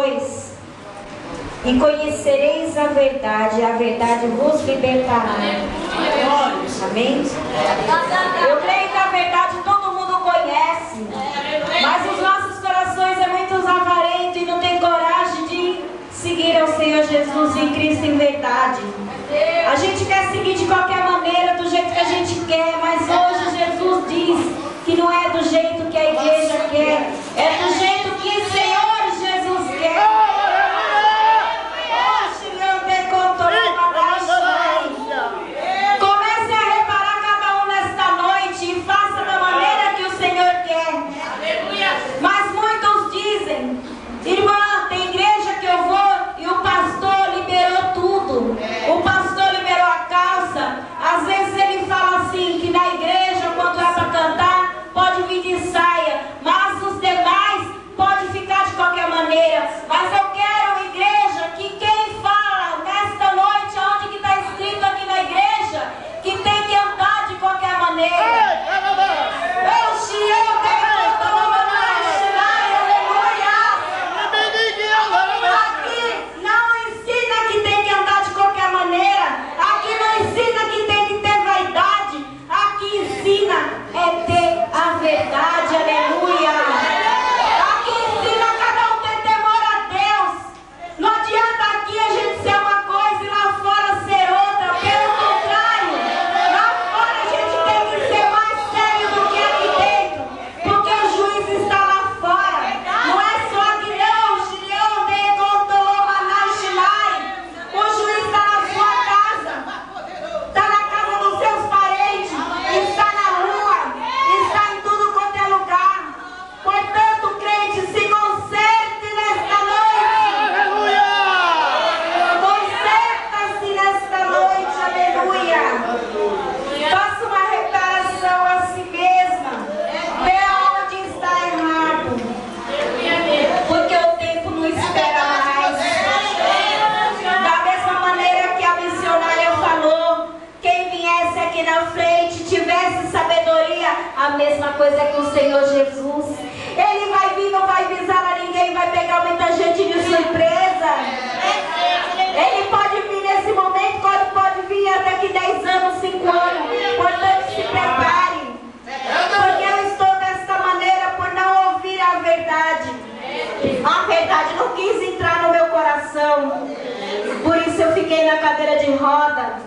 22. E conhecereis a verdade vos libertará. Amém? Eu creio que a verdade todo mundo conhece, mas os nossos corações é muito avarento e não tem coragem de seguir ao Senhor Jesus em Cristo em verdade. A gente quer seguir de qualquer maneira, do jeito que a gente quer, mas hoje Jesus diz que não é do jeito que a igreja quer, é do jeito que o Senhor Jesus quer. Comece a reparar cada um nesta noite e faça da maneira que o Senhor quer. Mas muitos dizem: irmã, tem igreja que eu vou e o pastor liberou tudo, o pastor liberou a calça. Às vezes ele fala assim, que na igreja quando é para cantar pode vir de saia, mas os demais pode ficar de qualquer maneira. Mas eu quero, igreja, que quem fala nesta noite, onde que está escrito aqui na igreja, que tem que andar de qualquer maneira. Aqui não ensina que tem que andar de qualquer maneira. Aqui não ensina que tem que ter vaidade. Aqui ensina é ter a verdade, aleluia. Aqui ensina cada um ter temor a Deus. Não adianta aqui a gente ser uma coisa e lá fora ser outra. Pelo contrário, lá fora a gente tem que ser mais sério do que aqui dentro, porque o juiz está lá fora. Não é só aqui não, Shirion, o juiz está na sua casa, está na casa dos seus parentes, está na rua, está em tudo quanto é lugar. Portanto, crente, se conserte nesta noite. Conserta-se nesta noite, aleluia. Faça uma reparação a si mesma. Vê aonde está errado, porque o tempo não espera mais. Da mesma maneira que a missionária falou, quem viesse aqui na frente tivesse sabedoria, a mesma coisa que o Senhor Jesus. Ele vai vir, não vai avisar a ninguém, vai pegar muita gente de surpresa. Ele pode vir nesse momento, pode vir até daqui 10 anos, 5 anos. Portanto, se prepare, porque eu estou desta maneira por não ouvir a verdade. A verdade não quis entrar no meu coração, por isso eu fiquei na cadeira de roda,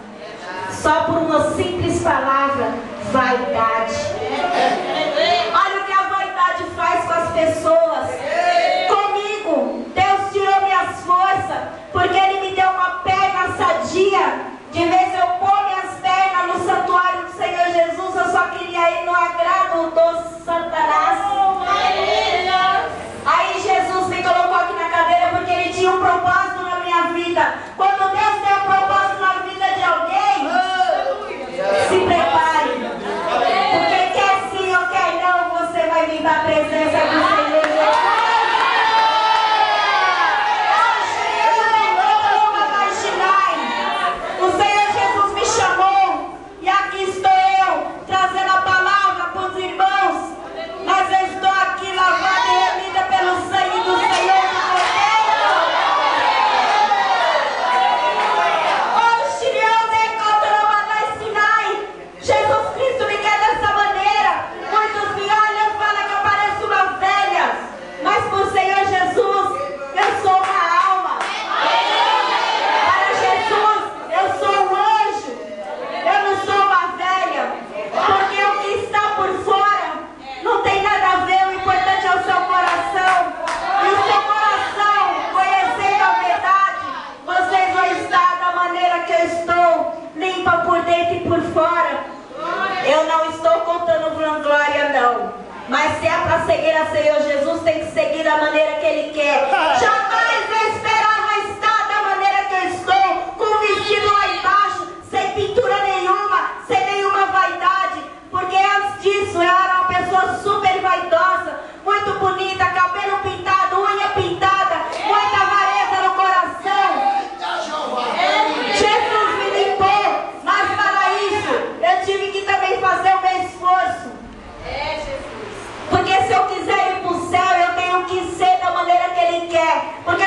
só por uma simples palavra: vaidade. Olha o que a vaidade faz com as pessoas. Comigo, Deus tirou minhas forças, porque Ele me deu uma perna sadia. De vez eu pôr minhas pernas no santuário do Senhor Jesus, eu só queria ir no agrado do Satanás. Aí Jesus me colocou aqui na cadeira porque Ele tinha um propósito na minha vida. Quando Deus tem um propósito na vida de alguém, se prepare, porque quer sim ou quer não, você vai vir da presença do Senhor Jesus. O Senhor Jesus me chamou e aqui estou eu, trazendo a palavra para os irmãos. Mas eu estou aqui lavada e remida pelo sangue do Senhor do Cordeiro. Oh, Shirion, Jesus Cristo me quer dessa maneira. Muitos me olham e falam que eu pareço uma velha, mas por Senhor Jesus, eu sou uma alma. Para Jesus, eu sou um anjo. Eu não sou uma velha, porque o que está por fora não tem nada a ver. O importante é o seu coração. E o seu coração, conhecendo a verdade, vocês vão estar da maneira que eu estou, limpa por dentro e por fora. Eu não estou contando vanglória não, mas se é para seguir a Senhor Jesus, tem que seguir da maneira que Ele quer. Jamais eu esperava estar da maneira que eu estou, com o vestido lá embaixo, sem pintura nenhuma, sem nenhuma vaidade, porque antes disso eu era uma pessoa super vaidosa, muito bonita, cabelo pintado, unha pintada, muita avareza no coração. Jesus me limpou, mas para isso eu tive que também fazer o meu esforço. Porque se eu quiser ir para o céu, eu tenho que ser da maneira que Ele quer. Porque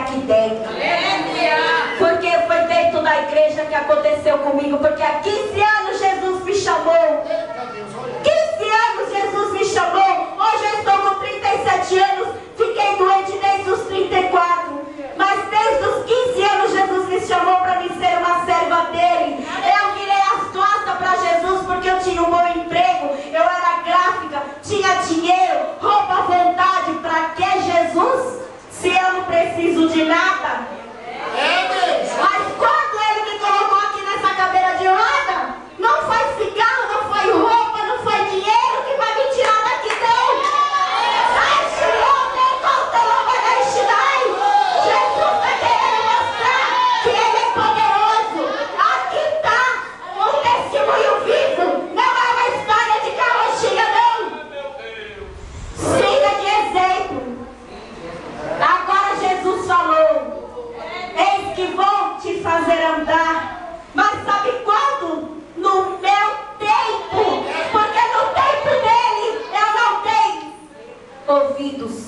aqui dentro. Porque foi dentro da igreja que aconteceu comigo. Porque há 15 anos Jesus me chamou. 15 anos Jesus me chamou. Hoje eu estou com 37 anos. Fiquei doente desde os 34. Mas desde os 15 anos Jesus me chamou para me ser uma serva dele. Eu virei as costas para Jesus porque eu tinha um bom emprego. Eu era gráfica, tinha dinheiro, roupa à vontade. Para que Jesus? Se eu não preciso de nada. Mas quando ele me colocou aqui nessa cadeira de roda, não foi cigarro, não foi roupa, não foi dinheiro que vai me tirar daqui dentro. Jesus está querendo mostrar que ele é poderoso. Aqui está um testemunho vivo. Não é uma história de carochinha, não. Siga de exemplo. Agora Jesus falou: eis que vou te fazer andar. Mas sabe quando? No meu tempo. Porque no tempo dele eu não tenho ouvidos